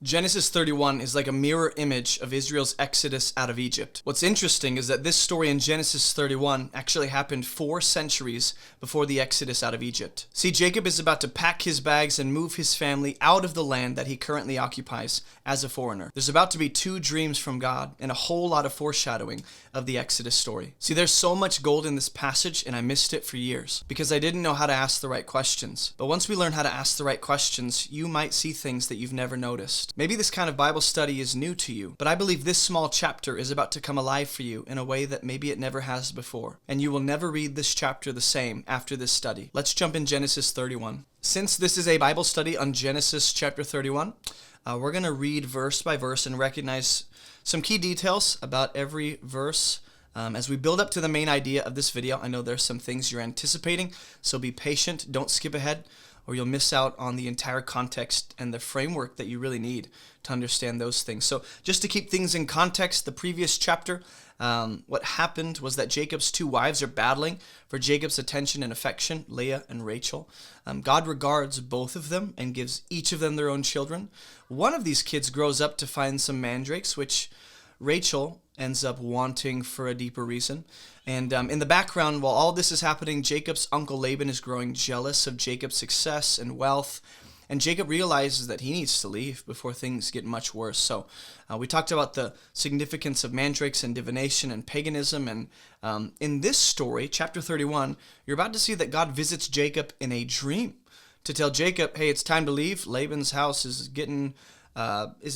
Genesis 31 is like a mirror image of Israel's exodus out of Egypt. What's interesting is that this story in Genesis 31 actually happened 4 centuries before the exodus out of Egypt. See, Jacob is about to pack his bags and move his family out of the land that he currently occupies as a foreigner. There's about to be 2 dreams from God and a whole lot of foreshadowing of the Exodus story. See, there's so much gold in this passage, and I missed it for years because I didn't know how to ask the right questions. But once we learn how to ask the right questions, you might see things that you've never noticed. Maybe this kind of Bible study is new to you, but I believe this small chapter is about to come alive for you in a way that maybe it never has before. And you will never read this chapter the same after this study. Let's jump in Genesis 31. Since this is a Bible study on Genesis chapter 31, we're going to read verse by verse and recognize some key details about every verse. As we build up to the main idea of this video, I know there's some things you're anticipating, so be patient, don't skip ahead, or you'll miss out on the entire context and the framework that you really need to understand those things. So just to keep things in context, the previous chapter, what happened was that Jacob's 2 wives are battling for Jacob's attention and affection, Leah and Rachel. God regards both of them and gives each of them their own children. One of these kids grows up to find some mandrakes, which Rachel ends up wanting for a deeper reason. And in the background, while all this is happening, Jacob's uncle Laban is growing jealous of Jacob's success and wealth. And Jacob realizes that he needs to leave before things get much worse. So we talked about the significance of mandrakes and divination and paganism. And in this story, chapter 31, you're about to see that God visits Jacob in a dream to tell Jacob, hey, it's time to leave. Laban's house is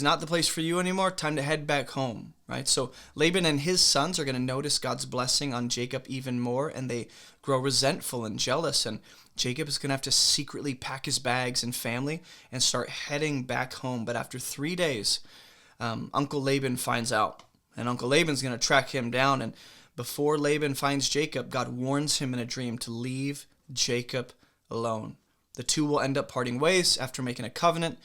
not the place for you anymore. Time to head back home, right? So Laban and his sons are going to notice God's blessing on Jacob even more, and they grow resentful and jealous. And Jacob is going to have to secretly pack his bags and family and start heading back home. But after 3 days, Uncle Laban finds out, and Uncle Laban's going to track him down. And before Laban finds Jacob, God warns him in a dream to leave Jacob alone. The 2 will end up parting ways after making a covenant.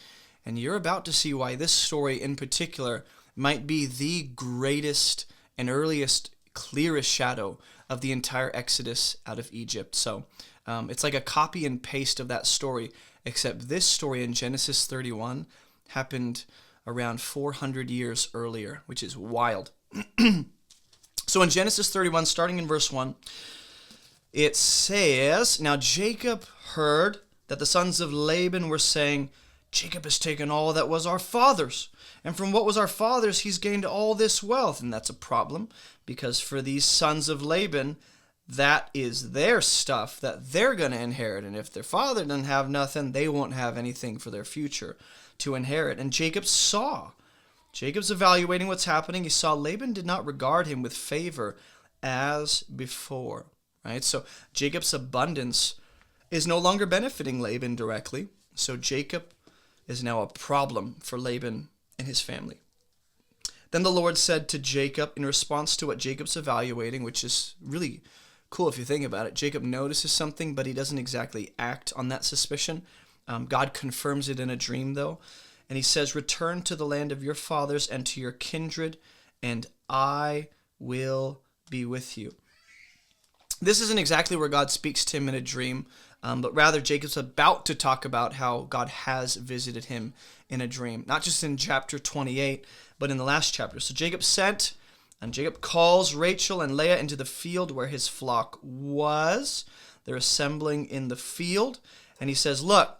And you're about to see why this story in particular might be the greatest and earliest, clearest shadow of the entire Exodus out of Egypt. So it's like a copy and paste of that story, except this story in Genesis 31 happened around 400 years earlier, which is wild. So in Genesis 31, starting in verse 1, it says, "Now Jacob heard that the sons of Laban were saying, 'Jacob has taken all that was our father's, and from what was our father's he's gained all this wealth.' And that's a problem, because for these sons of Laban, that is their stuff that they're going to inherit. And if their father doesn't have nothing, they won't have anything for their future to inherit." And Jacob's evaluating what's happening. He saw Laban did not regard him with favor as before, right? So Jacob's abundance is no longer benefiting Laban directly. So Jacob is now a problem for Laban and his family. Then the Lord said to Jacob in response to what Jacob's evaluating, which is really cool if you think about it. Jacob notices something, but he doesn't exactly act on that suspicion. God confirms it in a dream, though. And he says, "Return to the land of your fathers and to your kindred, and I will be with you." This isn't exactly where God speaks to him in a dream, but rather Jacob's about to talk about how God has visited him in a dream. Not just in chapter 28, but in the last chapter. So Jacob sent, and Jacob calls Rachel and Leah into the field where his flock was. They're assembling in the field. And he says, "Look,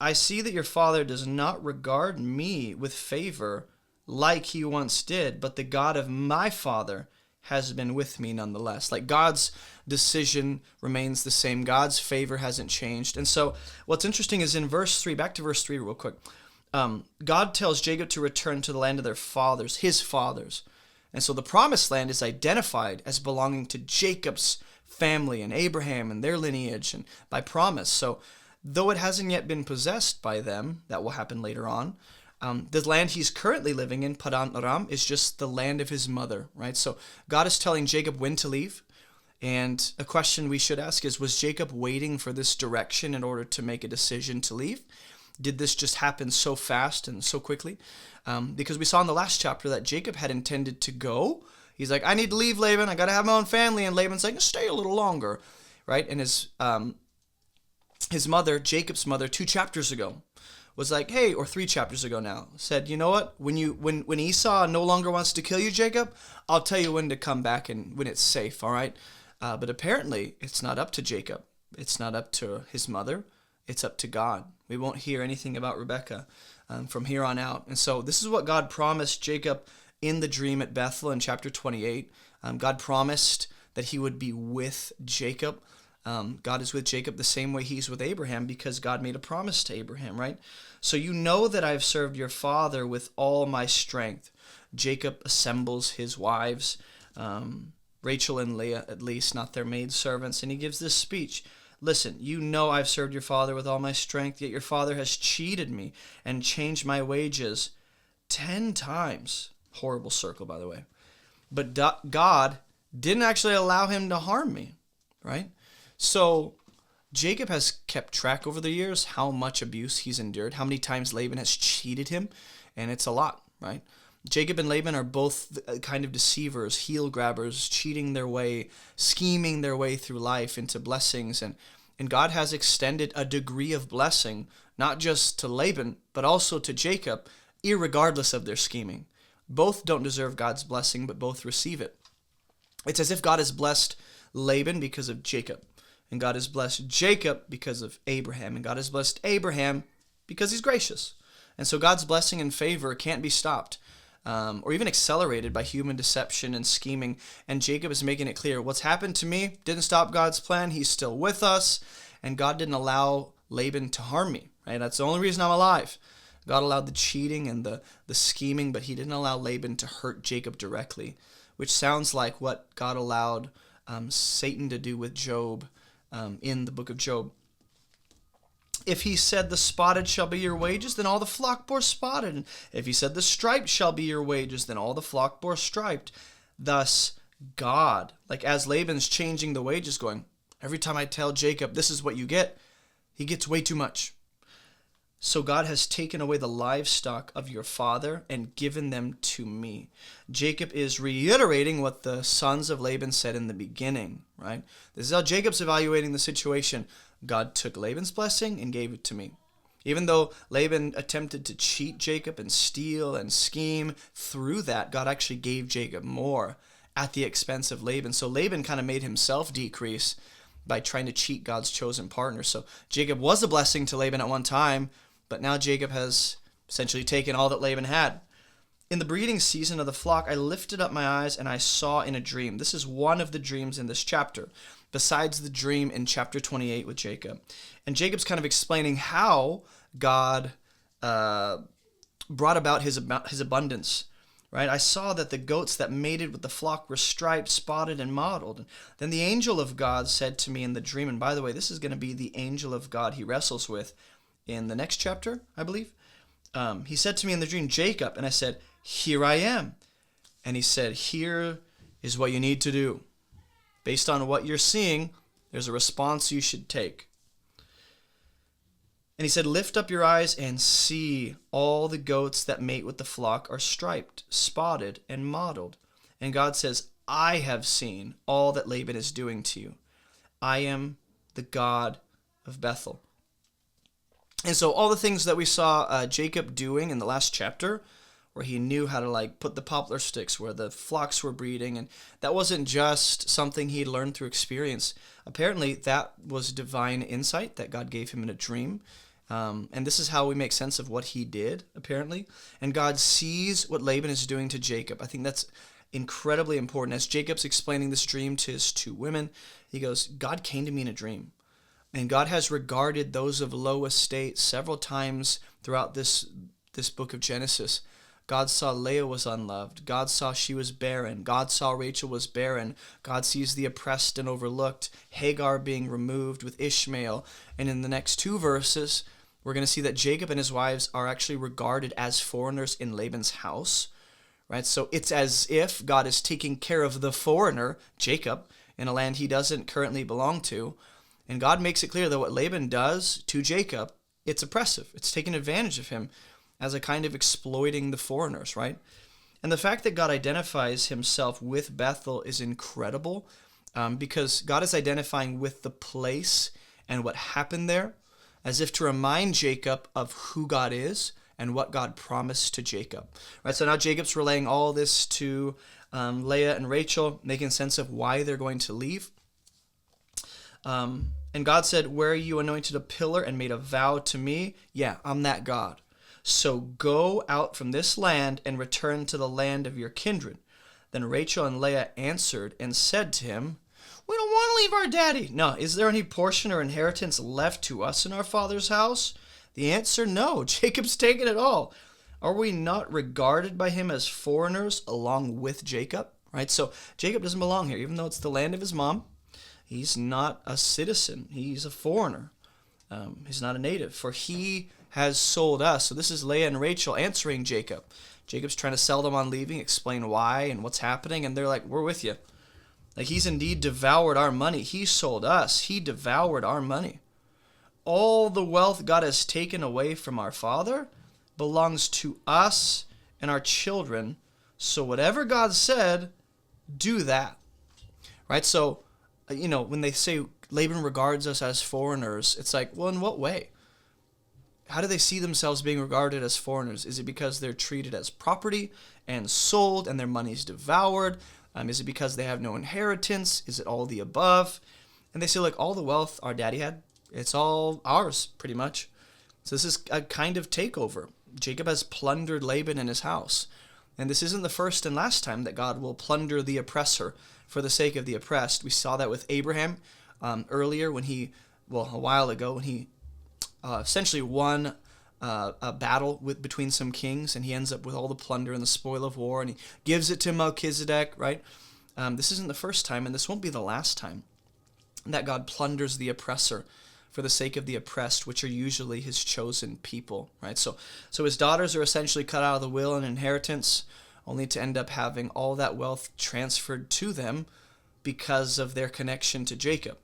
I see that your father does not regard me with favor like he once did, but the God of my father has been with me nonetheless." Like God's decision remains the same. God's favor hasn't changed. And so what's interesting is in verse 3, back to verse 3 real quick, God tells Jacob to return to the land of their fathers, his fathers. And so the promised land is identified as belonging to Jacob's family and Abraham and their lineage and by promise. So though it hasn't yet been possessed by them, that will happen later on, the land he's currently living in, Padan Aram, is just the land of his mother, right? So God is telling Jacob when to leave. And a question we should ask is, was Jacob waiting for this direction in order to make a decision to leave? Did this just happen so fast and so quickly? Because we saw in the last chapter that Jacob had intended to go. He's like, "I need to leave, Laban. I got to have my own family." And Laban's like, "Stay a little longer," right? And his mother, Jacob's mother, 2 chapters ago, was like, hey, or 3 chapters ago now, said, you know what? When Esau no longer wants to kill you, Jacob, I'll tell you when to come back and when it's safe, all right? But apparently, it's not up to Jacob. It's not up to his mother. It's up to God. We won't hear anything about Rebekah from here on out. And so this is what God promised Jacob in the dream at Bethel in chapter 28. God promised that he would be with Jacob. God is with Jacob the same way he's with Abraham because God made a promise to Abraham, right? So you know that I have served your father with all my strength. Jacob assembles his wives, Rachel and Leah at least, not their maidservants, and he gives this speech. Listen, you know I've served your father with all my strength, yet your father has cheated me and changed my wages 10 times. Horrible circle, by the way. But God didn't actually allow him to harm me, right? So Jacob has kept track over the years how much abuse he's endured, how many times Laban has cheated him, and it's a lot, right? Jacob and Laban are both kind of deceivers, heel grabbers, cheating their way, scheming their way through life into blessings, and God has extended a degree of blessing, not just to Laban, but also to Jacob, irregardless of their scheming. Both don't deserve God's blessing, but both receive it. It's as if God has blessed Laban because of Jacob, and God has blessed Jacob because of Abraham, and God has blessed Abraham because he's gracious. And so God's blessing and favor can't be stopped or even accelerated by human deception and scheming. And Jacob is making it clear, what's happened to me didn't stop God's plan. He's still with us, and God didn't allow Laban to harm me. Right? That's the only reason I'm alive. God allowed the cheating and the scheming, but he didn't allow Laban to hurt Jacob directly, which sounds like what God allowed Satan to do with Job in the book of Job. If he said the spotted shall be your wages, then all the flock bore spotted. And if he said the striped shall be your wages, then all the flock bore striped. Thus God, like as Laban's changing the wages, going, every time I tell Jacob this is what you get, he gets way too much. So God has taken away the livestock of your father and given them to me. Jacob is reiterating what the sons of Laban said in the beginning, right? This is how Jacob's evaluating the situation. God took Laban's blessing and gave it to me. Even though Laban attempted to cheat Jacob and steal and scheme, through that, God actually gave Jacob more at the expense of Laban. So Laban kind of made himself decrease by trying to cheat God's chosen partner. So Jacob was a blessing to Laban at one time, but now Jacob has essentially taken all that Laban had. In the breeding season of the flock, I lifted up my eyes and I saw in a dream. This is one of the dreams in this chapter, besides the dream in chapter 28 with Jacob. And Jacob's kind of explaining how God brought about his abundance. Right? I saw that the goats that mated with the flock were striped, spotted, and mottled. Then the angel of God said to me in the dream, and by the way, this is going to be the angel of God he wrestles with in the next chapter, I believe. He said to me in the dream, Jacob, and I said, here I am. And he said, here is what you need to do. Based on what you're seeing, there's a response you should take. And he said, lift up your eyes and see all the goats that mate with the flock are striped, spotted, and mottled. And God says, I have seen all that Laban is doing to you. I am the God of Bethel. And so all the things that we saw Jacob doing in the last chapter, where he knew how to put the poplar sticks where the flocks were breeding, and that wasn't just something he learned through experience. Apparently that was divine insight that God gave him in a dream. And this is how we make sense of what he did, apparently. And God sees what Laban is doing to Jacob. I think that's incredibly important. As Jacob's explaining this dream to his 2 women, he goes, God came to me in a dream. And God has regarded those of low estate several times throughout this book of Genesis. God saw Leah was unloved. God saw she was barren. God saw Rachel was barren. God sees the oppressed and overlooked, Hagar being removed with Ishmael. And in the next 2 verses, we're going to see that Jacob and his wives are actually regarded as foreigners in Laban's house. Right? So it's as if God is taking care of the foreigner, Jacob, in a land he doesn't currently belong to. And God makes it clear that what Laban does to Jacob, it's oppressive. It's taking advantage of him as a kind of exploiting the foreigners, right? And the fact that God identifies himself with Bethel is incredible because God is identifying with the place and what happened there. as if to remind Jacob of who God is and what God promised to Jacob. Right, so now Jacob's relaying all this to Leah and Rachel, making sense of why they're going to leave. And God said, where you anointed a pillar and made a vow to me, yeah, I'm that God. So go out from this land and return to the land of your kindred. Then Rachel and Leah answered and said to him, we don't want to leave our daddy. No, is there any portion or inheritance left to us in our father's house? The answer, no. Jacob's taken it all. Are we not regarded by him as foreigners along with Jacob? Right? So Jacob doesn't belong here, even though it's the land of his mom. He's not a citizen. He's a foreigner. He's not a native, for he has sold us. So this is Leah and Rachel answering Jacob. Jacob's trying to sell them on leaving, explain why and what's happening, and they're like, we're with you. Like, he's indeed devoured our money. He sold us. He devoured our money. All the wealth God has taken away from our father belongs to us and our children. So whatever God said, do that. Right? So, when they say Laban regards us as foreigners, it's like, well, in what way? How do they see themselves being regarded as foreigners? Is it because they're treated as property and sold and their money's devoured? Is it because they have no inheritance? Is it all the above? And they say, like, all the wealth our daddy had, it's all ours, pretty much. So this is a kind of takeover. Jacob has plundered Laban and his house. And this isn't the first and last time that God will plunder the oppressor for the sake of the oppressed. We saw that with Abraham earlier a while ago, when he essentially won a battle between some kings, and he ends up with all the plunder and the spoil of war, and he gives it to Melchizedek, right? This isn't the first time, and this won't be the last time that God plunders the oppressor for the sake of the oppressed, which are usually his chosen people, right? So his daughters are essentially cut out of the will and inheritance, only to end up having all that wealth transferred to them because of their connection to Jacob.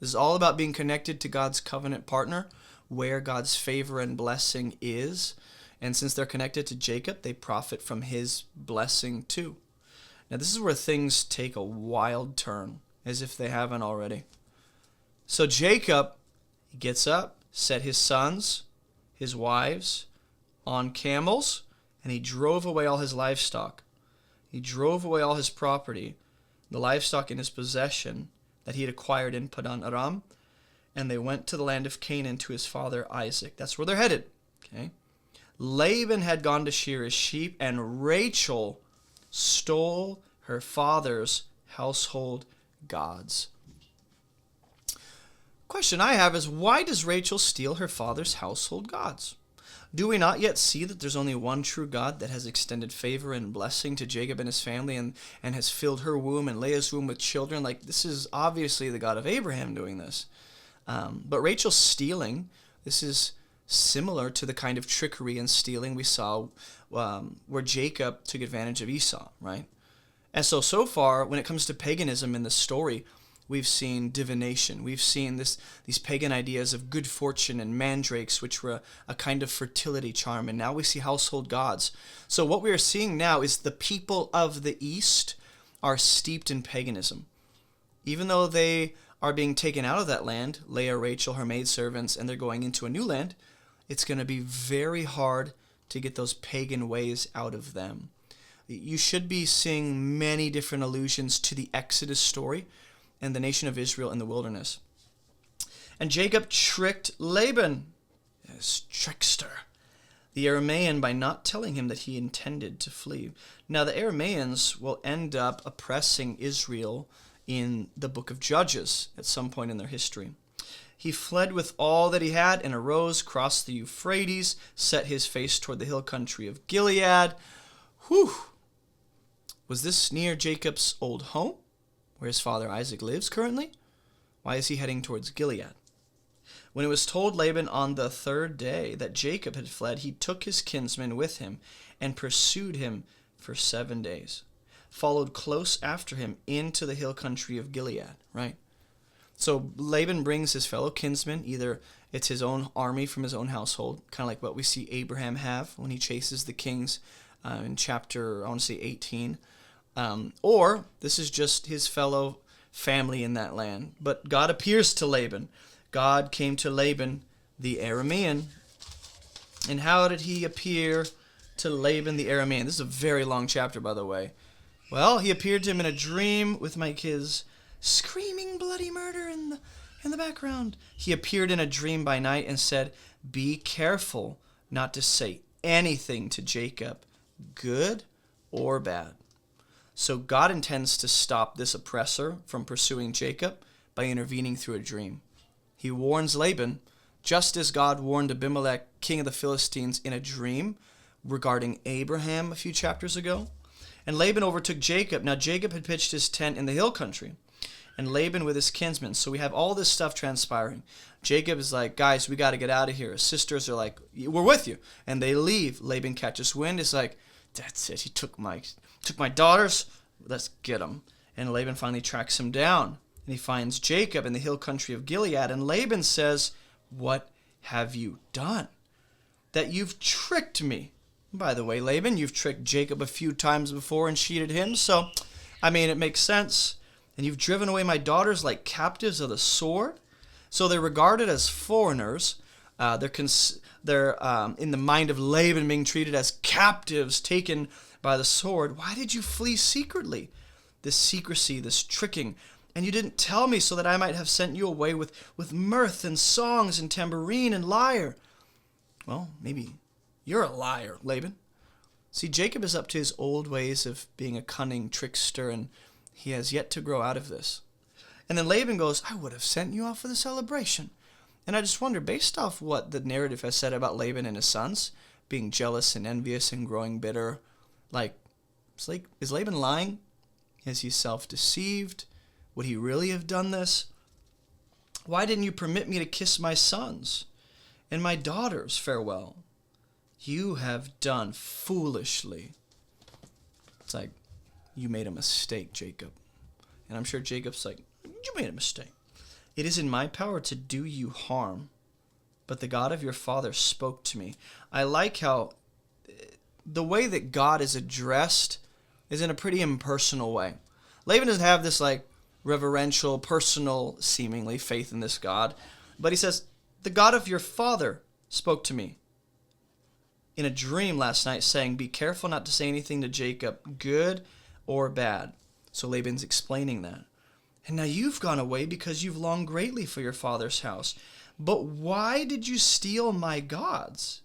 This is all about being connected to God's covenant partner, where God's favor and blessing is. And since they're connected to Jacob, they profit from his blessing too. Now, this is where things take a wild turn, as if they haven't already. So Jacob gets up, set his sons, his wives, on camels, and he drove away all his livestock. He drove away all his property, the livestock in his possession that he had acquired in Padan Aram, and they went to the land of Canaan to his father Isaac. That's where they're headed. Okay. Laban had gone to shear his sheep, and Rachel stole her father's household gods. Question I have is, why does Rachel steal her father's household gods? Do we not yet see that there's only one true God that has extended favor and blessing to Jacob and his family, and has filled her womb and Leah's womb with children? Like, this is obviously the God of Abraham doing this. But Rachel's stealing, this is similar to the kind of trickery and stealing we saw where Jacob took advantage of Esau, right? And so far, when it comes to paganism in the story, we've seen divination. We've seen these pagan ideas of good fortune and mandrakes, which were a kind of fertility charm. And now we see household gods. So what we are seeing now is the people of the East are steeped in paganism. Even though they are being taken out of that land, Leah, Rachel, her maidservants, and they're going into a new land, it's going to be very hard to get those pagan ways out of them. You should be seeing many different allusions to the Exodus story and the nation of Israel in the wilderness. And Jacob tricked Laban, yes, trickster, the Aramean, by not telling him that he intended to flee. Now, the Arameans will end up oppressing Israel in the book of Judges at some point in their history. He fled with all that he had and arose, crossed the Euphrates, set his face toward the hill country of Gilead. Whew! Was this near Jacob's old home, where his father Isaac lives currently? Why is he heading towards Gilead? When it was told Laban on the third day that Jacob had fled, he took his kinsman with him and pursued him for 7 days, followed close after him into the hill country of Gilead, right? So Laban brings his fellow kinsmen, either it's his own army from his own household, kind of like what we see Abraham have when he chases the kings in chapter, 18, or this is just his fellow family in that land. But God appears to Laban. God came to Laban the Aramean. And how did he appear to Laban the Aramean? This is a very long chapter, by the way. Well, he appeared to him in a dream with my kids screaming bloody murder in the background. He appeared in a dream by night and said, "Be careful not to say anything to Jacob, good or bad." So God intends to stop this oppressor from pursuing Jacob by intervening through a dream. He warns Laban, just as God warned Abimelech, king of the Philistines, in a dream regarding Abraham a few chapters ago. And Laban overtook Jacob. Now Jacob had pitched his tent in the hill country, and Laban with his kinsmen. So we have all this stuff transpiring. Jacob is like, "Guys, we got to get out of here." His sisters are like, "We're with you." And they leave. Laban catches wind. It's like, "That's it. He took my daughters. Let's get him." And Laban finally tracks him down. And he finds Jacob in the hill country of Gilead. And Laban says, "What have you done? That you've tricked me." By the way, Laban, you've tricked Jacob a few times before and cheated him. So, it makes sense. "And you've driven away my daughters like captives of the sword." So they're regarded as foreigners. They're in the mind of Laban being treated as captives taken by the sword. "Why did you flee secretly?" This secrecy, this tricking. "And you didn't tell me so that I might have sent you away with mirth and songs and tambourine and lyre." Well, maybe you're a liar, Laban. See, Jacob is up to his old ways of being a cunning trickster, and he has yet to grow out of this. And then Laban goes, "I would have sent you off for the celebration." And I just wonder, based off what the narrative has said about Laban and his sons, being jealous and envious and growing bitter, is Laban lying? Is he self-deceived? Would he really have done this? "Why didn't you permit me to kiss my sons and my daughters farewell? You have done foolishly." It's like, you made a mistake, Jacob. And I'm sure Jacob's like, "You made a mistake. It is in my power to do you harm, but the God of your father spoke to me." I like how the way that God is addressed is in a pretty impersonal way. Laban doesn't have this reverential, personal, seemingly faith in this God, but he says, "The God of your father spoke to me in a dream last night, saying, 'Be careful not to say anything to Jacob, good or bad.'" So Laban's explaining that. "And now you've gone away because you've longed greatly for your father's house. But why did you steal my gods?"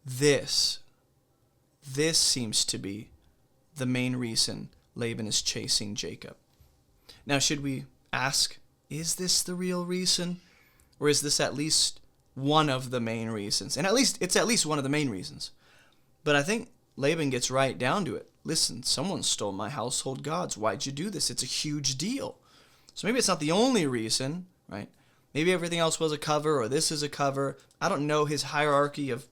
This seems to be the main reason Laban is chasing Jacob. Now, should we ask, is this the real reason? Or is this at least one of the main reasons? And it's at least one of the main reasons. But I think Laban gets right down to it. "Listen, someone stole my household gods. Why'd you do this? It's a huge deal." So maybe it's not the only reason, right? Maybe everything else was a cover, or this is a cover. I don't know his hierarchy of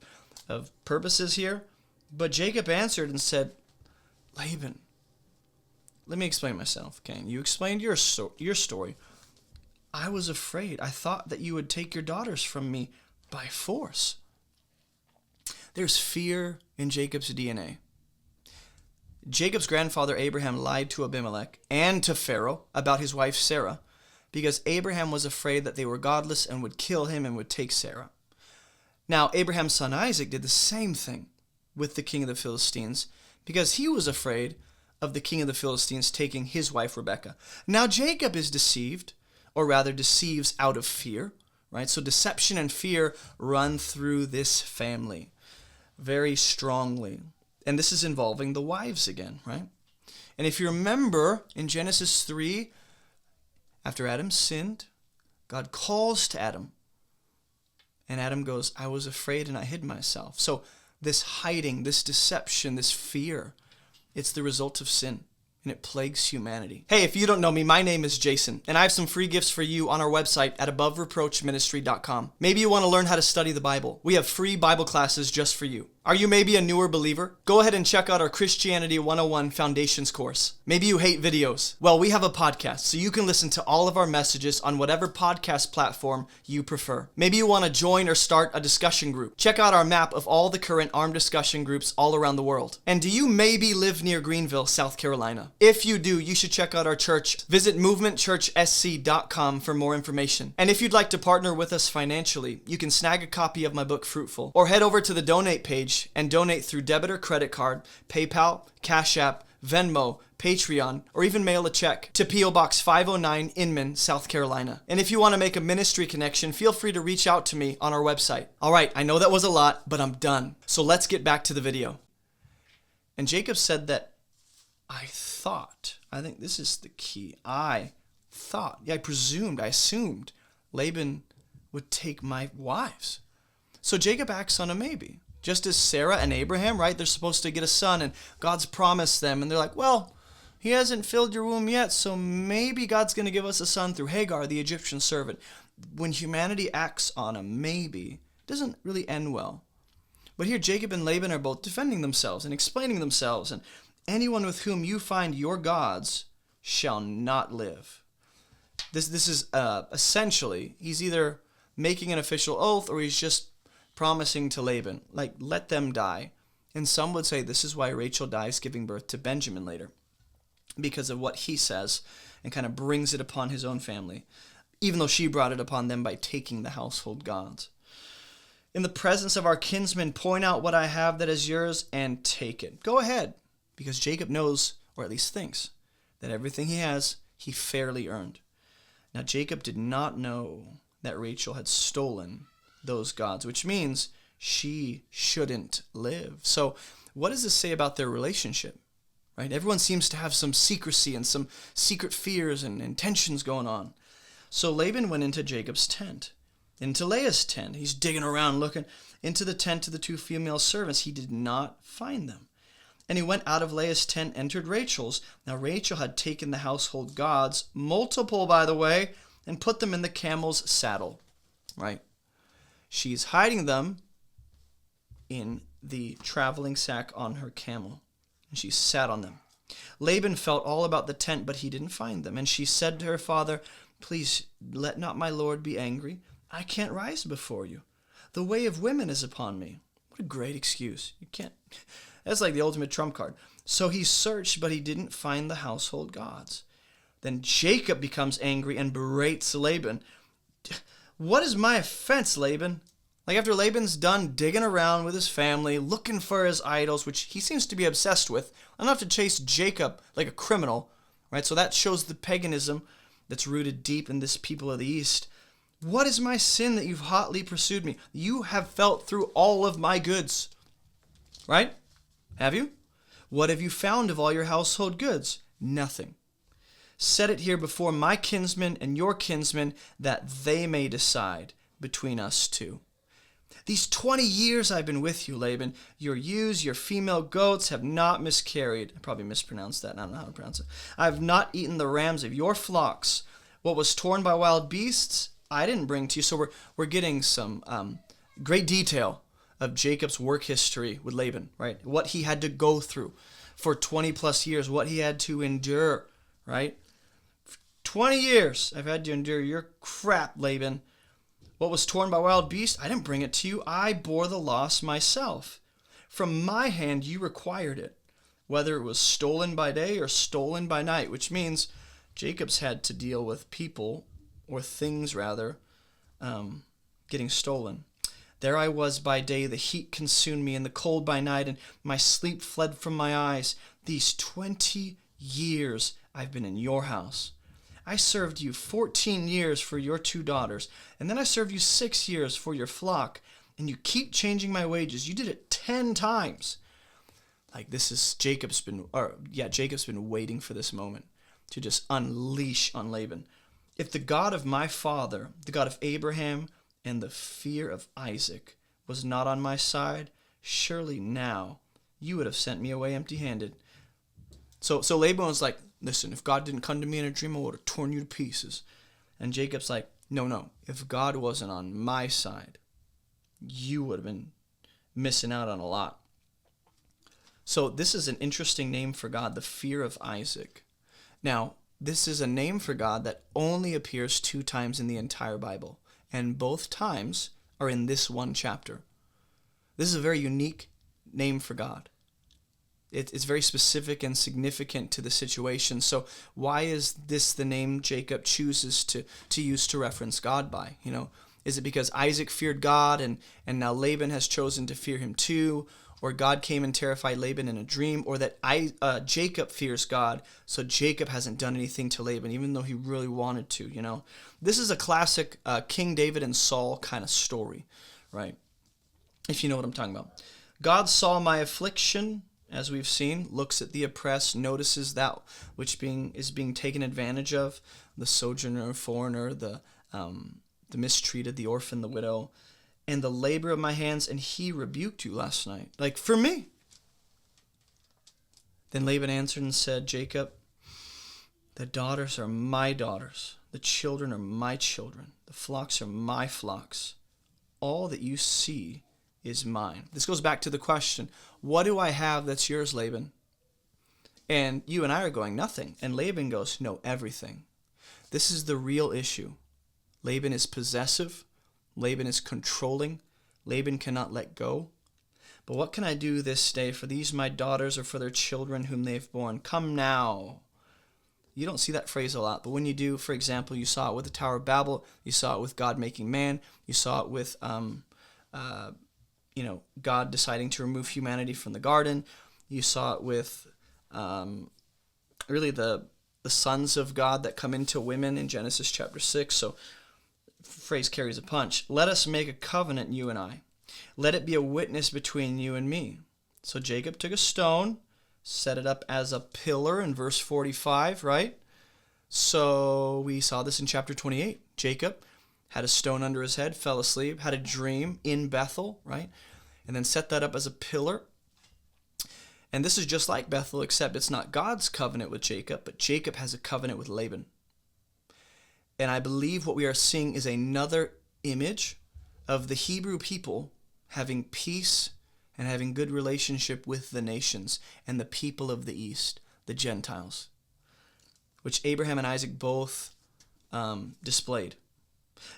purposes here. But Jacob answered and said, "Laban, let me explain myself, okay? You explained your story. I was afraid. I thought that you would take your daughters from me by force." There's fear in Jacob's DNA. Jacob's grandfather Abraham lied to Abimelech and to Pharaoh about his wife Sarah because Abraham was afraid that they were godless and would kill him and would take Sarah. Now, Abraham's son Isaac did the same thing with the king of the Philistines because he was afraid of the king of the Philistines taking his wife Rebekah. Now Jacob is deceived, or rather deceives out of fear, right? So deception and fear run through this family very strongly. And this is involving the wives again, right? And if you remember in Genesis 3, after Adam sinned, God calls to Adam. And Adam goes, "I was afraid and I hid myself." So this hiding, this deception, this fear, it's the result of sin. And it plagues humanity. Hey, if you don't know me, my name is Jason, and I have some free gifts for you on our website at abovereproachministry.com. Maybe you want to learn how to study the Bible. We have free Bible classes just for you. Are you maybe a newer believer? Go ahead and check out our Christianity 101 Foundations course. Maybe you hate videos. Well, we have a podcast, so you can listen to all of our messages on whatever podcast platform you prefer. Maybe you want to join or start a discussion group. Check out our map of all the current armed discussion groups all around the world. And do you maybe live near Greenville, South Carolina? If you do, you should check out our church. Visit movementchurchsc.com for more information. And if you'd like to partner with us financially, you can snag a copy of my book, Fruitful, or head over to the donate page and donate through debit or credit card, PayPal, Cash App, Venmo, Patreon, or even mail a check to P.O. Box 509 Inman, South Carolina. And if you want to make a ministry connection, feel free to reach out to me on our website. All right, I know that was a lot, but I'm done. So let's get back to the video. And Jacob said that I think this is the key. I assumed Laban would take my wives. So Jacob acts on a maybe. Just as Sarah and Abraham, right? They're supposed to get a son and God's promised them. And they're like, well, he hasn't filled your womb yet, so maybe God's going to give us a son through Hagar, the Egyptian servant. When humanity acts on a maybe, it doesn't really end well. But here Jacob and Laban are both defending themselves and explaining themselves. And anyone with whom you find your gods shall not live. This is essentially, he's either making an official oath or he's just promising to Laban, like, let them die. And some would say this is why Rachel dies giving birth to Benjamin later, because of what he says and kind of brings it upon his own family, even though she brought it upon them by taking the household gods. In the presence of our kinsmen, point out what I have that is yours and take it. Go ahead, because Jacob knows, or at least thinks, that everything he has, he fairly earned. Now, Jacob did not know that Rachel had stolen those gods, which means she shouldn't live. So what does this say about their relationship? Right? Everyone seems to have some secrecy and some secret fears and intentions going on. So Laban went into Jacob's tent, into Leah's tent. He's digging around, looking into the tent of the two female servants. He did not find them. And he went out of Leah's tent, entered Rachel's. Now Rachel had taken the household gods, multiple by the way, and put them in the camel's saddle. Right? She's hiding them in the traveling sack on her camel, and she sat on them. Laban felt all about the tent, but he didn't find them. And she said to her father, please let not my lord be angry. I can't rise before you. The way of women is upon me. What a great excuse. You can't. That's like the ultimate trump card. So he searched, but he didn't find the household gods. Then Jacob becomes angry and berates Laban. What is my offense, Laban? Like, after Laban's done digging around with his family, looking for his idols, which he seems to be obsessed with, enough to chase Jacob like a criminal, right? So that shows the paganism that's rooted deep in this people of the East. What is my sin that you've hotly pursued me? You have felt through all of my goods, right? Have you? What have you found of all your household goods? Nothing. Set it here before my kinsmen and your kinsmen, that they may decide between us two. These 20 years I've been with you, Laban. Your ewes, your female goats have not miscarried. I probably mispronounced that. I don't know how to pronounce it. I have not eaten the rams of your flocks. What was torn by wild beasts, I didn't bring to you. So we're getting some great detail of Jacob's work history with Laban, right? What he had to go through for 20 plus years, what he had to endure, right? 20 years I've had to endure your crap, Laban. What was torn by wild beasts, I didn't bring it to you. I bore the loss myself. From my hand you required it, whether it was stolen by day or stolen by night, which means Jacob's had to deal with people, or things rather, getting stolen. There I was by day, the heat consumed me, and the cold by night, and my sleep fled from my eyes. These 20 years I've been in your house. I served you 14 years for your 2 daughters, and then I served you 6 years for your flock, and you keep changing my wages. You did it 10 times. Like, this is Jacob's been waiting for this moment to just unleash on Laban. If the God of my father, the God of Abraham, and the fear of Isaac was not on my side, surely now you would have sent me away empty-handed. So Laban was like, listen, if God didn't come to me in a dream, I would have torn you to pieces. And Jacob's like, no, if God wasn't on my side, you would have been missing out on a lot. So this is an interesting name for God, the fear of Isaac. Now, this is a name for God that only appears 2 times in the entire Bible, and both times are in this one chapter. This is a very unique name for God. It's very specific and significant to the situation. So why is this the name Jacob chooses to use to reference God by? Is it because Isaac feared God and now Laban has chosen to fear him too? Or God came and terrified Laban in a dream? Or that Jacob fears God, so Jacob hasn't done anything to Laban, even though he really wanted to, This is a classic King David and Saul kind of story, right? If you know what I'm talking about. God saw my affliction, as we've seen, looks at the oppressed, notices that which is being taken advantage of, the sojourner, foreigner, the mistreated, the orphan, the widow, and the labor of my hands, and he rebuked you last night. Like, for me. Then Laban answered and said, Jacob, the daughters are my daughters, the children are my children, the flocks are my flocks. All that you see is mine. This goes back to the question, what do I have that's yours, Laban? And you and I are going, nothing. And Laban goes, no, everything. This is the real issue. Laban is possessive. Laban is controlling. Laban cannot let go. But what can I do this day for these my daughters or for their children whom they have borne? Come now. You don't see that phrase a lot, but when you do, for example, you saw it with the Tower of Babel. You saw it with God making man. You saw it with God deciding to remove humanity from the garden. You saw it with really the sons of God that come into women in Genesis chapter 6. So the phrase carries a punch. Let us make a covenant, you and I. Let it be a witness between you and me. So Jacob took a stone, set it up as a pillar in verse 45, right? So we saw this in chapter 28. Jacob had a stone under his head, fell asleep, had a dream in Bethel, right? And then set that up as a pillar. And this is just like Bethel, except it's not God's covenant with Jacob, but Jacob has a covenant with Laban. And I believe what we are seeing is another image of the Hebrew people having peace and having good relationship with the nations and the people of the East, the Gentiles, which Abraham and Isaac both displayed.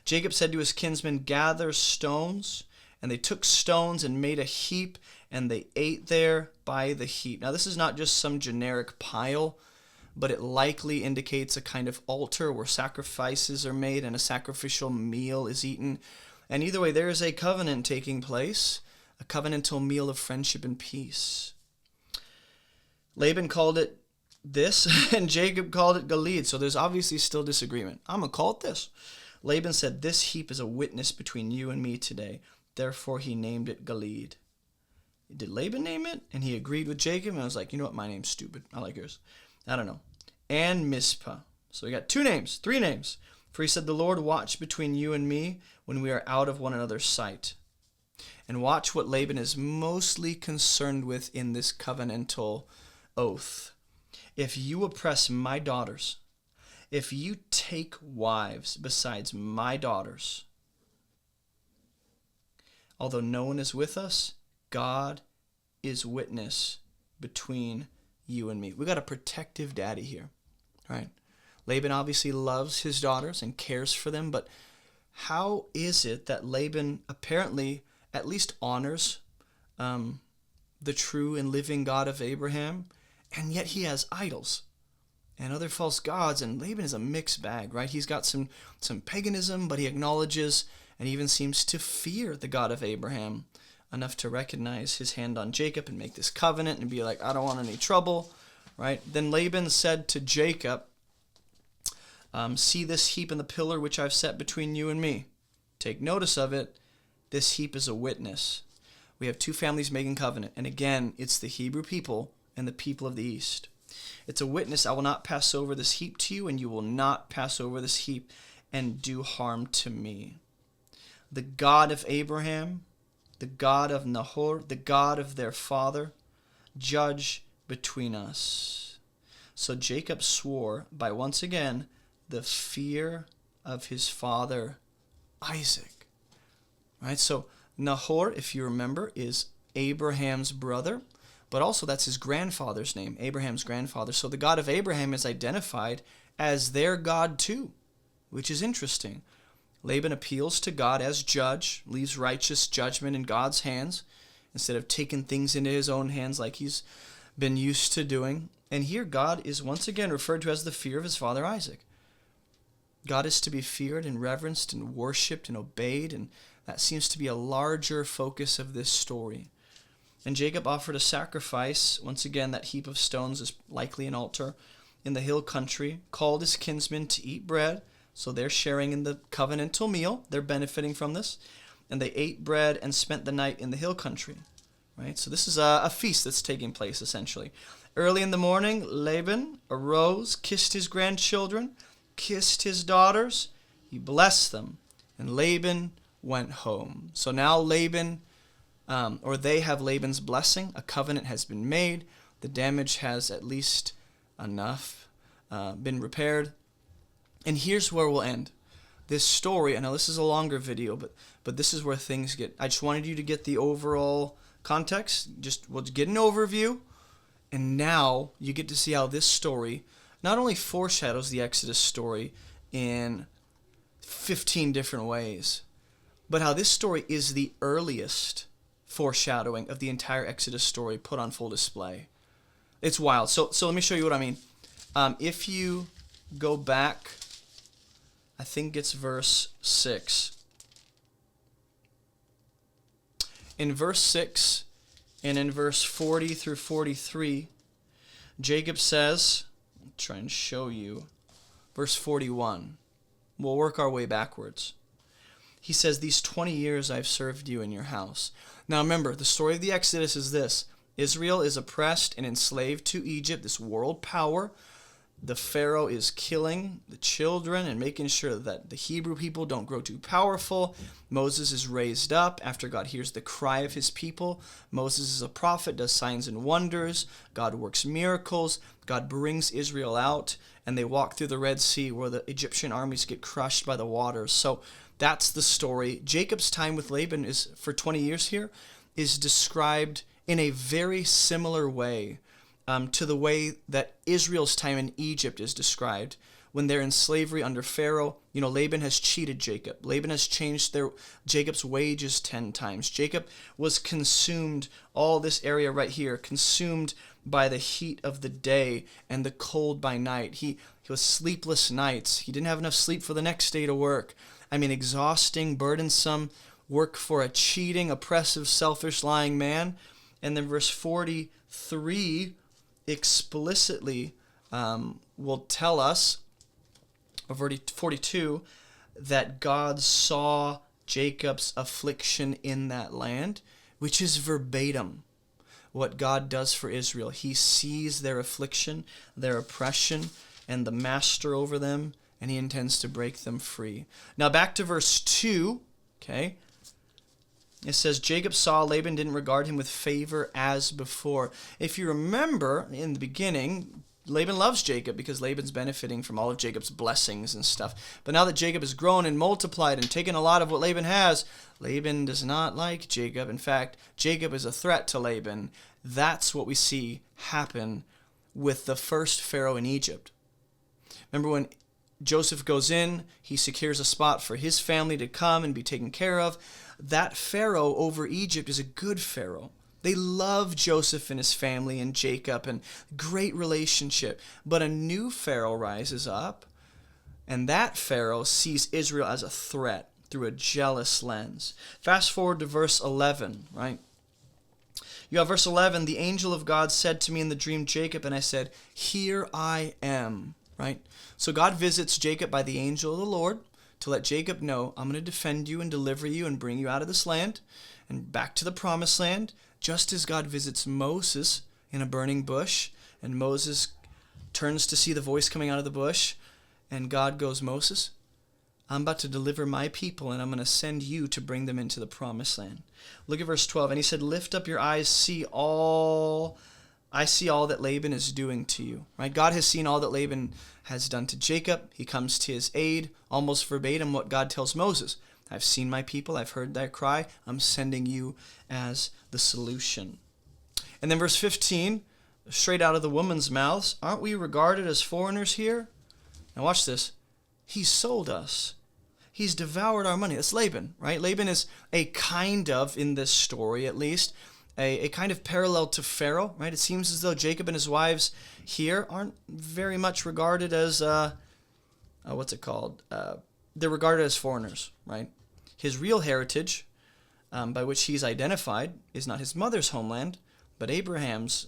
Jacob said to his kinsmen, gather stones, and they took stones and made a heap, and they ate there by the heap. Now, this is not just some generic pile, but it likely indicates a kind of altar where sacrifices are made and a sacrificial meal is eaten. And either way, there is a covenant taking place, a covenantal meal of friendship and peace. Laban called it this, and Jacob called it Gilead. So there's obviously still disagreement. I'm going to call it this. Laban said, this heap is a witness between you and me today. Therefore, he named it Gilead. Did Laban name it? And he agreed with Jacob, and I was like, you know what? My name's stupid. I like yours. I don't know. And Mizpah. So we got 3 names. For he said, the Lord watch between you and me when we are out of one another's sight. And watch what Laban is mostly concerned with in this covenantal oath. If you oppress my daughters, if you take wives besides my daughters, although no one is with us, God is witness between you and me. We got a protective daddy here, right? Laban obviously loves his daughters and cares for them, but how is it that Laban apparently at least honors the true and living God of Abraham, and yet he has idols and other false gods, and Laban is a mixed bag, right? He's got some paganism, but he acknowledges and even seems to fear the God of Abraham enough to recognize his hand on Jacob and make this covenant and be like, I don't want any trouble, right? Then Laban said to Jacob, see this heap and the pillar which I've set between you and me. Take notice of it. This heap is a witness. We have 2 families making covenant. And again, it's the Hebrew people and the people of the East. It's a witness. I will not pass over this heap to you, and you will not pass over this heap and do harm to me. The God of Abraham, the God of Nahor, the God of their father, judge between us. So Jacob swore by, once again, the fear of his father Isaac. Right? So Nahor, if you remember, is Abraham's brother, but also that's his grandfather's name, Abraham's grandfather. So the God of Abraham is identified as their God too, which is interesting. Laban appeals to God as judge, leaves righteous judgment in God's hands instead of taking things into his own hands like he's been used to doing. And here God is once again referred to as the fear of his father Isaac. God is to be feared and reverenced and worshipped and obeyed, and that seems to be a larger focus of this story. And Jacob offered a sacrifice. Once again, that heap of stones is likely an altar in the hill country, called his kinsmen to eat bread. So they're sharing in the covenantal meal. They're benefiting from this. And they ate bread and spent the night in the hill country. Right? So this is a feast that's taking place, essentially. Early in the morning, Laban arose, kissed his grandchildren, kissed his daughters. He blessed them. And Laban went home. So now Laban, or they have Laban's blessing. A covenant has been made. The damage has at least enough been repaired. And here's where we'll end. This story, I know this is a longer video, but this is where things get, I just wanted you to get the overall context. We'll get an overview. And now you get to see how this story not only foreshadows the Exodus story in 15 different ways, but how this story is the earliest foreshadowing of the entire Exodus story put on full display. It's wild. So let me show you what I mean. If you go back, I think it's verse 6. In verse 6 and in verse 40 through 43, Jacob says, I'll try and show you, verse 41. We'll work our way backwards. He says, "These 20 years I've served you in your house." Now remember, the story of the Exodus is this. Israel is oppressed and enslaved to Egypt, this world power. The Pharaoh is killing the children and making sure that the Hebrew people don't grow too powerful. Moses is raised up after God hears the cry of his people. Moses is a prophet, does signs and wonders. God works miracles. God brings Israel out, and they walk through the Red Sea where the Egyptian armies get crushed by the waters. So that's the story. Jacob's time with Laban is for 20 years here is described in a very similar way to the way that Israel's time in Egypt is described. When they're in slavery under Pharaoh, Laban has cheated Jacob. Laban has changed Jacob's wages 10 times. Jacob was consumed, all this area right here, consumed by the heat of the day and the cold by night. He was sleepless nights. He didn't have enough sleep for the next day to work. Exhausting, burdensome work for a cheating, oppressive, selfish, lying man. And then verse 43 explicitly will tell us, or 42, that God saw Jacob's affliction in that land, which is verbatim what God does for Israel. He sees their affliction, their oppression, and the master over them, and he intends to break them free. Now back to verse 2, okay? It says, Jacob saw Laban didn't regard him with favor as before. If you remember, in the beginning, Laban loves Jacob because Laban's benefiting from all of Jacob's blessings and stuff. But now that Jacob has grown and multiplied and taken a lot of what Laban has, Laban does not like Jacob. In fact, Jacob is a threat to Laban. That's what we see happen with the first Pharaoh in Egypt. Remember when Joseph goes in, he secures a spot for his family to come and be taken care of. That Pharaoh over Egypt is a good Pharaoh. They love Joseph and his family and Jacob and great relationship. But a new Pharaoh rises up, and that Pharaoh sees Israel as a threat through a jealous lens. Fast forward to verse 11, right? You have verse 11, "The angel of God said to me in the dream, Jacob, and I said, here I am," right? So God visits Jacob by the angel of the Lord to let Jacob know, I'm going to defend you and deliver you and bring you out of this land and back to the promised land, just as God visits Moses in a burning bush, and Moses turns to see the voice coming out of the bush, and God goes, Moses, I'm about to deliver my people, and I'm going to send you to bring them into the promised land. Look at verse 12. And he said, lift up your eyes, I see all that Laban is doing to you. Right? God has seen all that Laban has done to Jacob. He comes to his aid, almost verbatim what God tells Moses. I've seen my people. I've heard their cry. I'm sending you as the solution. And then verse 15, straight out of the woman's mouths, aren't we regarded as foreigners here? Now watch this. He sold us. He's devoured our money. That's Laban, right? Laban is a kind of, in this story at least, a kind of parallel to Pharaoh, right? It seems as though Jacob and his wives here aren't very much regarded as, they're regarded as foreigners, right? His real heritage, by which he's identified, is not his mother's homeland, but Abraham's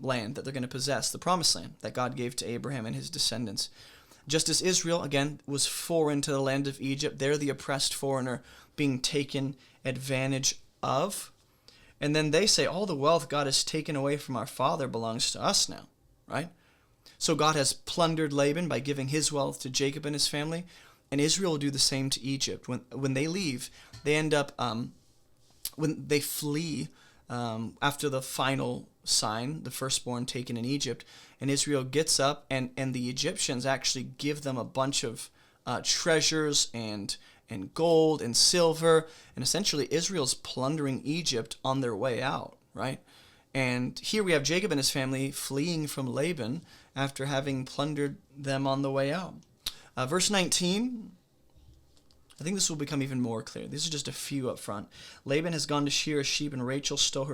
land that they're going to possess, the promised land that God gave to Abraham and his descendants. Just as Israel, again, was foreign to the land of Egypt, they're the oppressed foreigner being taken advantage of. And then they say, all the wealth God has taken away from our father belongs to us now, right? So God has plundered Laban by giving his wealth to Jacob and his family, and Israel will do the same to Egypt. When they leave, they end up, when they flee after the final sign, the firstborn taken in Egypt, and Israel gets up, and the Egyptians actually give them a bunch of treasures and gold and silver, and essentially Israel's plundering Egypt on their way out, right? And here we have Jacob and his family fleeing from Laban after having plundered them on the way out. Verse 19, I think this will become even more clear. These are just a few up front. Laban has gone to shear a sheep, and Rachel stole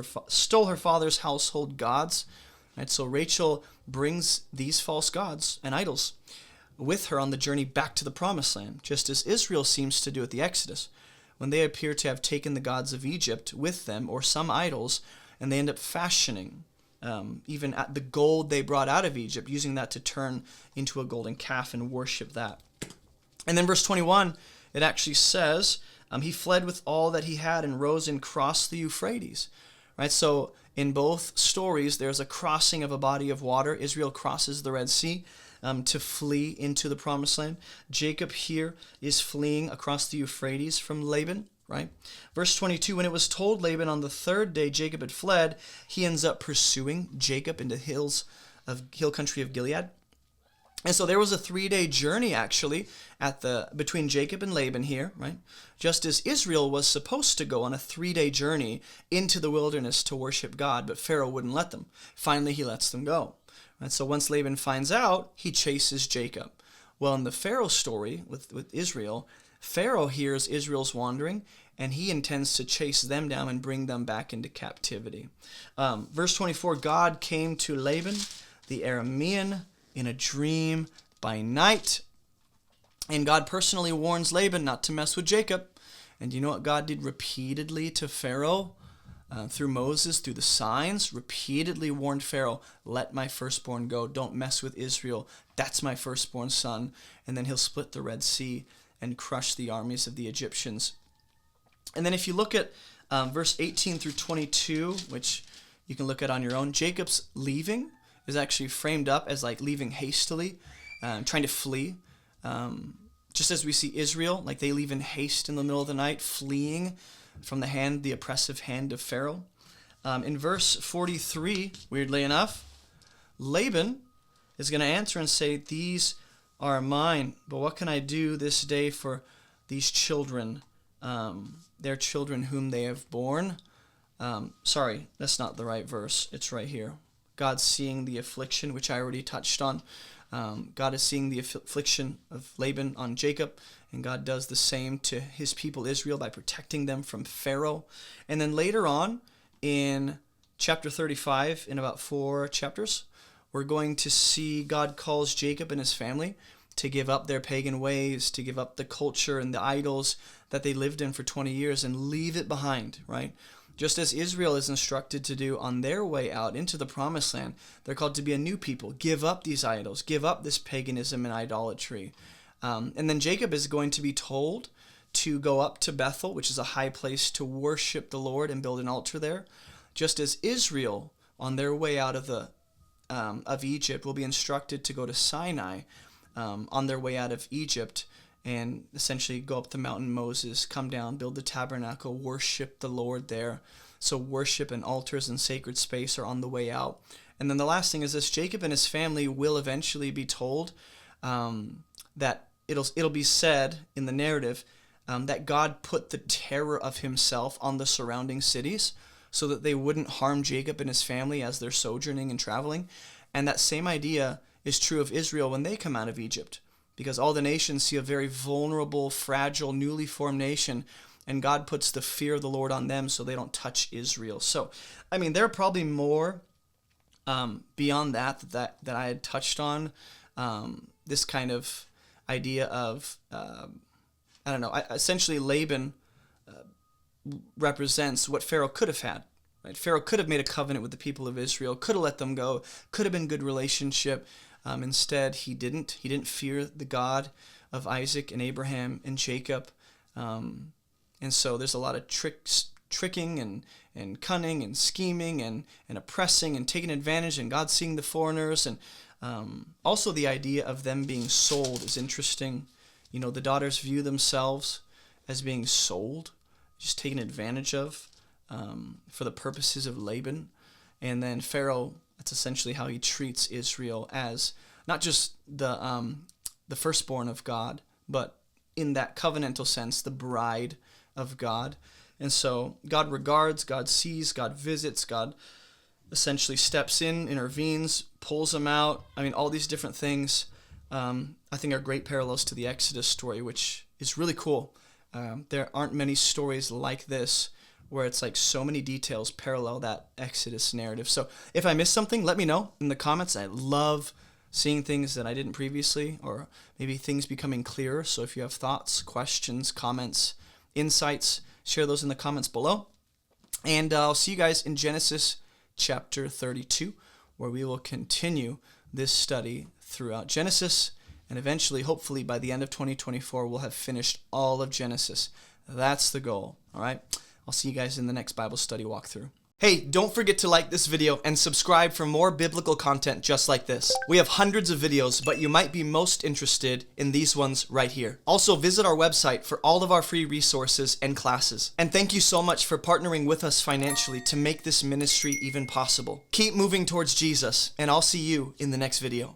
her father's household gods. Right, so Rachel brings these false gods and idols with her on the journey back to the promised land, just as Israel seems to do at the Exodus, when they appear to have taken the gods of Egypt with them, or some idols, and they end up fashioning even at the gold they brought out of Egypt, using that to turn into a golden calf and worship that. And then verse 21, it actually says, he fled with all that he had and rose and crossed the Euphrates. Right, so in both stories, there's a crossing of a body of water. Israel crosses the Red Sea to flee into the promised land. Jacob here is fleeing across the Euphrates from Laban. Right? Verse 22, when it was told Laban on the third day Jacob had fled, he ends up pursuing Jacob into hill country of Gilead. And so there was a 3-day journey actually between Jacob and Laban here, right? Just as Israel was supposed to go on a 3-day journey into the wilderness to worship God, but Pharaoh wouldn't let them. Finally, he lets them go. Right? So once Laban finds out, he chases Jacob. Well, in the Pharaoh story with Israel, Pharaoh hears Israel's wandering, and he intends to chase them down and bring them back into captivity. Verse 24, God came to Laban, the Aramean, in a dream by night. And God personally warns Laban not to mess with Jacob. And you know what God did repeatedly to Pharaoh? Through Moses, through the signs, repeatedly warned Pharaoh, let my firstborn go. Don't mess with Israel. That's my firstborn son. And then he'll split the Red Sea and crush the armies of the Egyptians. And then if you look at verse 18 through 22, which you can look at on your own, Jacob's leaving is actually framed up as like leaving hastily, trying to flee. Just as we see Israel, like they leave in haste in the middle of the night, fleeing from the oppressive hand of Pharaoh. In verse 43, weirdly enough, Laban is going to answer and say, these are mine, but what can I do this day for these children, their children whom they have borne? Sorry, that's not the right verse. It's right here. God's seeing the affliction, which I already touched on. God is seeing the affliction of Laban on Jacob, and God does the same to his people Israel by protecting them from Pharaoh. And then later on in chapter 35, in about 4 chapters, we're going to see God calls Jacob and his family to give up their pagan ways, to give up the culture and the idols that they lived in for 20 years and leave it behind, right? Just as Israel is instructed to do on their way out into the promised land, they're called to be a new people. Give up these idols. Give up this paganism and idolatry. And then Jacob is going to be told to go up to Bethel, which is a high place to worship the Lord and build an altar there. Just as Israel, on their way out of Egypt, will be instructed to go to Sinai on their way out of Egypt, and essentially go up the mountain Moses, come down, build the tabernacle, worship the Lord there. So worship and altars and sacred space are on the way out. And then the last thing is this: Jacob and his family will eventually be told that it'll be said in the narrative that God put the terror of himself on the surrounding cities so that they wouldn't harm Jacob and his family as they're sojourning and traveling. And that same idea is true of Israel when they come out of Egypt, because all the nations see a very vulnerable, fragile, newly formed nation, and God puts the fear of the Lord on them so they don't touch Israel. So, I mean, there are probably more beyond that I had touched on. This kind of idea of, essentially Laban represents what Pharaoh could have had. Right? Pharaoh could have made a covenant with the people of Israel, could have let them go, could have been good relationship. Instead, he didn't. He didn't fear the God of Isaac and Abraham and Jacob. And so there's a lot of tricking and cunning and scheming and oppressing and taking advantage, and God seeing the foreigners. And also the idea of them being sold is interesting. You know, the daughters view themselves as being sold, just taken advantage of for the purposes of Laban. And then Pharaoh, that's essentially how he treats Israel, as not just the firstborn of God, but in that covenantal sense, the bride of God. And so God regards, God sees, God visits, God essentially steps in, intervenes, pulls them out. I mean, all these different things I think are great parallels to the Exodus story, which is really cool. There aren't many stories like this where it's like so many details parallel that Exodus narrative. So if I missed something, let me know in the comments. I love seeing things that I didn't previously, or maybe things becoming clearer. So if you have thoughts, questions, comments, insights, share those in the comments below. And I'll see you guys in Genesis chapter 32, where we will continue this study throughout Genesis. And eventually, hopefully by the end of 2024, we'll have finished all of Genesis. That's the goal. All right. I'll see you guys in the next Bible study walkthrough. Hey, don't forget to like this video and subscribe for more biblical content just like this. We have hundreds of videos, but you might be most interested in these ones right here. Also, visit our website for all of our free resources and classes. And thank you so much for partnering with us financially to make this ministry even possible. Keep moving towards Jesus, and I'll see you in the next video.